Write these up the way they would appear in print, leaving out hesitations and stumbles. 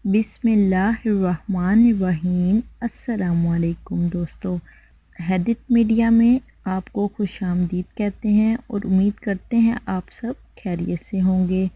بسم اللہ الرحمن الرحیم۔ السلام علیکم دوستو، ہیدت میڈیا میں آپ کو خوش آمدید کہتے ہیں اور امید کرتے ہیں آپ سب خیریت سے ہوں گے۔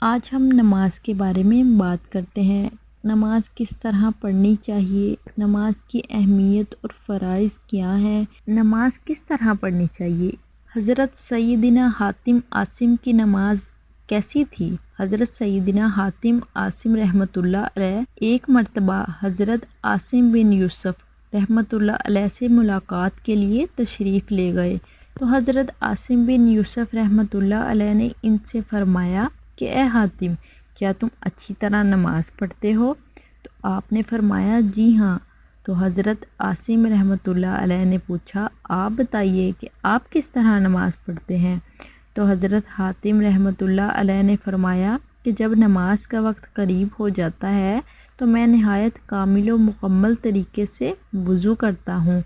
آج ہم نماز کے بارے میں بات کرتے ہیں۔ نماز کس طرح پڑھنی چاہیے، نماز کی اہمیت اور فرائض کیا ہیں، نماز کس طرح پڑھنی چاہیے۔ حضرت سیدنا حاتم عاصم کی نماز کیسی تھی؟ حضرت سیدنا حاتم عاصم رحمۃ اللہ علیہ ایک مرتبہ حضرت عاصم بن یوسف رحمۃ اللہ علیہ سے ملاقات کے لیے تشریف لے گئے تو حضرت عاصم بن یوسف رحمۃ اللہ علیہ نے ان سے فرمایا کہ اے حاتم، کیا تم اچھی طرح نماز پڑھتے ہو؟ تو آپ نے فرمایا جی ہاں۔ تو حضرت عاصم رحمۃ اللہ علیہ نے پوچھا آپ بتائیے کہ آپ کس طرح نماز پڑھتے ہیں؟ تو حضرت حاتم رحمۃ اللہ علیہ نے فرمایا کہ جب نماز کا وقت قریب ہو جاتا ہے تو میں نہایت کامل و مکمل طریقے سے وضو کرتا ہوں،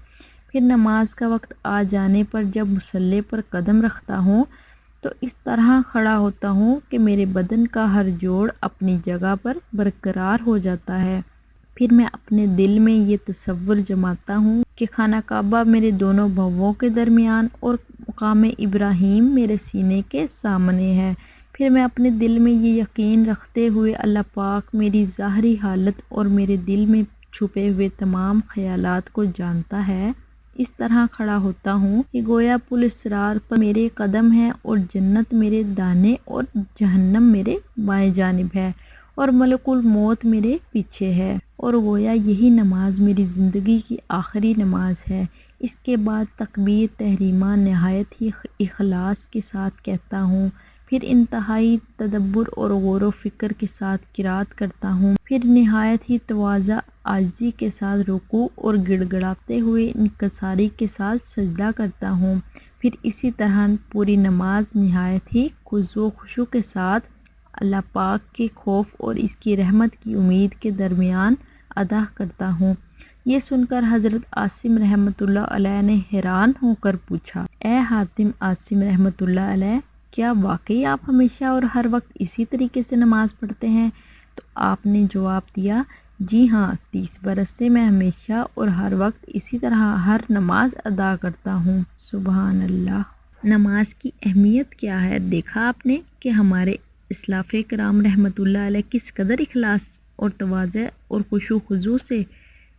پھر نماز کا وقت آ جانے پر جب مصلی پر قدم رکھتا ہوں تو اس طرح کھڑا ہوتا ہوں کہ میرے بدن کا ہر جوڑ اپنی جگہ پر برقرار ہو جاتا ہے۔ پھر میں اپنے دل میں یہ تصور جماتا ہوں کہ خانہ کعبہ میرے دونوں بھووں کے درمیان اور مقام ابراہیم میرے سینے کے سامنے ہے۔ پھر میں اپنے دل میں یہ یقین رکھتے ہوئے اللہ پاک میری ظاہری حالت اور میرے دل میں چھپے ہوئے تمام خیالات کو جانتا ہے، اس طرح کھڑا ہوتا ہوں کہ گویا پل اسرار پر میرے قدم ہے اور جنت میرے دانے اور جہنم میرے بائیں جانب ہے اور ملک الموت میرے پیچھے ہے، اور گویا یہی نماز میری زندگی کی آخری نماز ہے۔ اس کے بعد تکبیر تحریمہ نہایت ہی اخلاص کے ساتھ کہتا ہوں، پھر انتہائی تدبر اور غور و فکر کے ساتھ قرات کرتا ہوں، پھر نہایت ہی تواضع عاجزی کے ساتھ رکوع اور گڑ گڑاتے ہوئے انکساری کے ساتھ سجدہ کرتا ہوں، پھر اسی طرح پوری نماز نہایت ہی خضوع و خشوع کے ساتھ اللہ پاک کے خوف اور اس کی رحمت کی امید کے درمیان ادا کرتا ہوں۔ یہ سن کر حضرت عاصم رحمۃ اللہ علیہ نے حیران ہو کر پوچھا اے حاتم عاصم رحمۃ اللہ علیہ، کیا واقعی آپ ہمیشہ اور ہر وقت اسی طریقے سے نماز پڑھتے ہیں؟ تو آپ نے جواب دیا جی ہاں، 30 برس سے میں ہمیشہ اور ہر وقت اسی طرح ہر نماز ادا کرتا ہوں۔ سبحان اللہ۔ نماز کی اہمیت کیا ہے دیکھا آپ نے کہ ہمارے اسلاف کرام رحمۃ اللہ علیہ کس قدر اخلاص اور تواضع اور خشوع و خضوع سے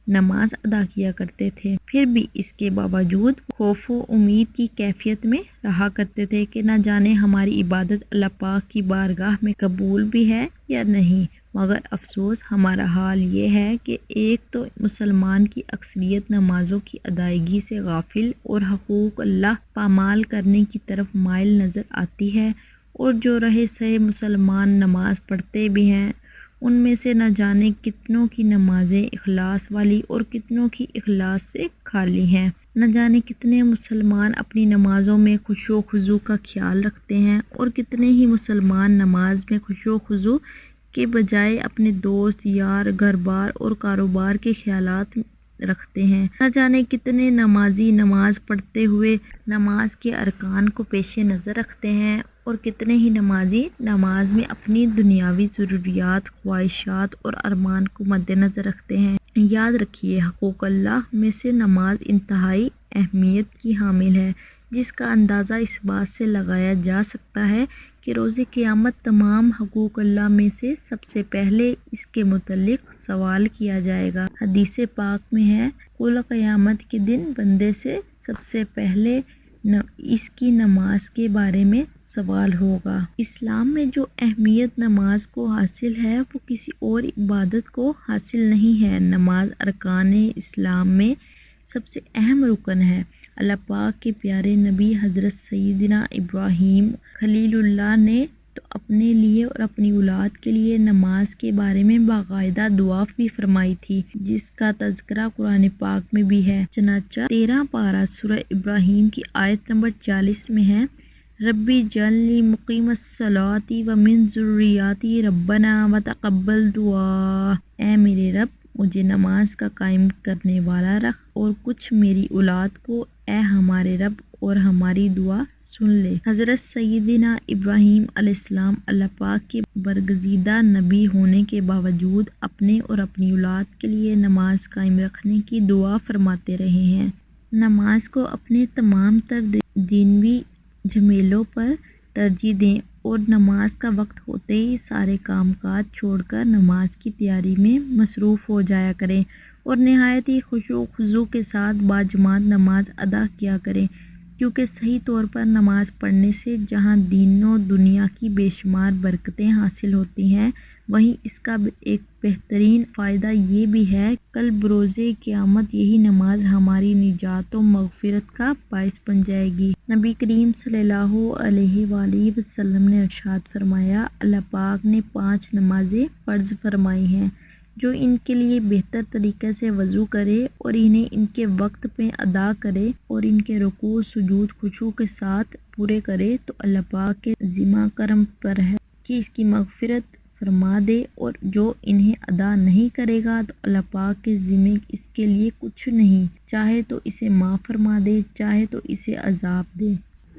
نماز ادا کیا کرتے تھے، پھر بھی اس کے باوجود خوف و امید کی کیفیت میں رہا کرتے تھے کہ نہ جانے ہماری عبادت اللہ پاک کی بارگاہ میں قبول بھی ہے یا نہیں۔ مگر افسوس ہمارا حال یہ ہے کہ ایک تو مسلمان کی اکثریت نمازوں کی ادائیگی سے غافل اور حقوق اللہ پامال کرنے کی طرف مائل نظر آتی ہے، اور جو رہے سہے مسلمان نماز پڑھتے بھی ہیں ان میں سے نہ جانے کتنوں کی نمازیں اخلاص والی اور کتنوں کی اخلاص سے خالی ہیں۔ نہ جانے کتنے مسلمان اپنی نمازوں میں خشوع و خضوع کا خیال رکھتے ہیں اور کتنے ہی مسلمان نماز میں خشوع و خضوع کے بجائے اپنے دوست یار گھر بار اور کاروبار کے خیالات رکھتے ہیں۔ نہ جانے کتنے نمازی نماز پڑھتے ہوئے نماز کے ارکان کو پیش نظر رکھتے ہیں اور کتنے ہی نمازی نماز میں اپنی دنیاوی ضروریات، خواہشات اور ارمان کو مد نظر رکھتے ہیں۔ یاد رکھیے، حقوق اللہ میں سے نماز انتہائی اہمیت کی حامل ہے، جس کا اندازہ اس بات سے لگایا جا سکتا ہے کہ روز قیامت تمام حقوق اللہ میں سے سب سے پہلے اس کے متعلق سوال کیا جائے گا۔ حدیث پاک میں ہے کل قیامت کے دن بندے سے سب سے پہلے اس کی نماز کے بارے میں سوال ہوگا۔ اسلام میں جو اہمیت نماز کو حاصل ہے وہ کسی اور عبادت کو حاصل نہیں ہے۔ نماز ارکان اسلام میں سب سے اہم رکن ہے۔ اللہ پاک کے پیارے نبی حضرت سیدنا ابراہیم خلیل اللہ نے تو اپنے لیے اور اپنی اولاد کے لیے نماز کے بارے میں باقاعدہ دعا بھی فرمائی تھی، جس کا تذکرہ قرآن پاک میں بھی ہے۔ چنانچہ 13 پارہ سورہ ابراہیم کی آیت نمبر 40 میں ہے ربی اجعلنی مقیم الصلاۃ ومن ذریتی ربنا وتقبل دعا، اے میرے رب مجھے نماز کا قائم کرنے والا رکھ اور کچھ میری اولاد کو، اے ہمارے رب اور ہماری دعا سن لے۔ حضرت سیدنا ابراہیم علیہ السلام اللہ پاک کے برگزیدہ نبی ہونے کے باوجود اپنے اور اپنی اولاد کے لیے نماز قائم رکھنے کی دعا فرماتے رہے ہیں۔ نماز کو اپنے تمام تر دینوی جھمیلوں پر ترجیح دیں اور نماز کا وقت ہوتے ہی سارے کام کاج چھوڑ کر نماز کی تیاری میں مصروف ہو جایا کریں اور نہایت ہی خشوع و خضوع کے ساتھ باجماعت نماز ادا کیا کریں، کیونکہ صحیح طور پر نماز پڑھنے سے جہاں دین و دنیا کی بے شمار برکتیں حاصل ہوتی ہیں، وہیں اس کا ایک بہترین فائدہ یہ بھی ہے کہ کل بروز قیامت یہی نماز ہماری نجات و مغفرت کا باعث بن جائے گی۔ نبی کریم صلی اللہ علیہ وآلہ وسلم نے ارشاد فرمایا، اللہ پاک نے 5 نمازیں فرض فرمائی ہیں، جو ان کے لیے بہتر طریقے سے وضو کرے اور انہیں ان کے وقت پہ ادا کرے اور ان کے رکوع سجود خشوع کے ساتھ پورے کرے تو اللہ پاک کے ذمہ کرم پر ہے کہ اس کی مغفرت فرما دے، اور جو انہیں ادا نہیں کرے گا تو اللہ پاک کے ذمہ اس کے لیے کچھ نہیں، چاہے تو اسے معاف فرما دے، چاہے تو اسے عذاب دے۔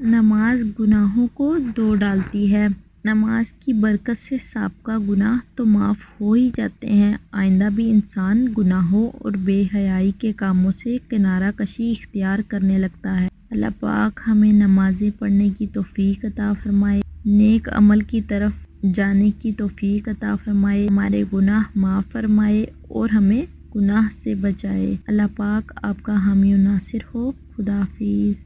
نماز گناہوں کو دھو ڈالتی ہے۔ نماز کی برکت سے سابقہ گناہ تو معاف ہو ہی جاتے ہیں، آئندہ بھی انسان گناہوں اور بے حیائی کے کاموں سے کنارہ کشی اختیار کرنے لگتا ہے۔ اللہ پاک ہمیں نمازیں پڑھنے کی توفیق عطا فرمائے، نیک عمل کی طرف جانے کی توفیق عطا فرمائے، ہمارے گناہ معاف فرمائے اور ہمیں گناہ سے بچائے۔ اللہ پاک آپ کا حامی و ناصر ہو۔ خدا حافظ۔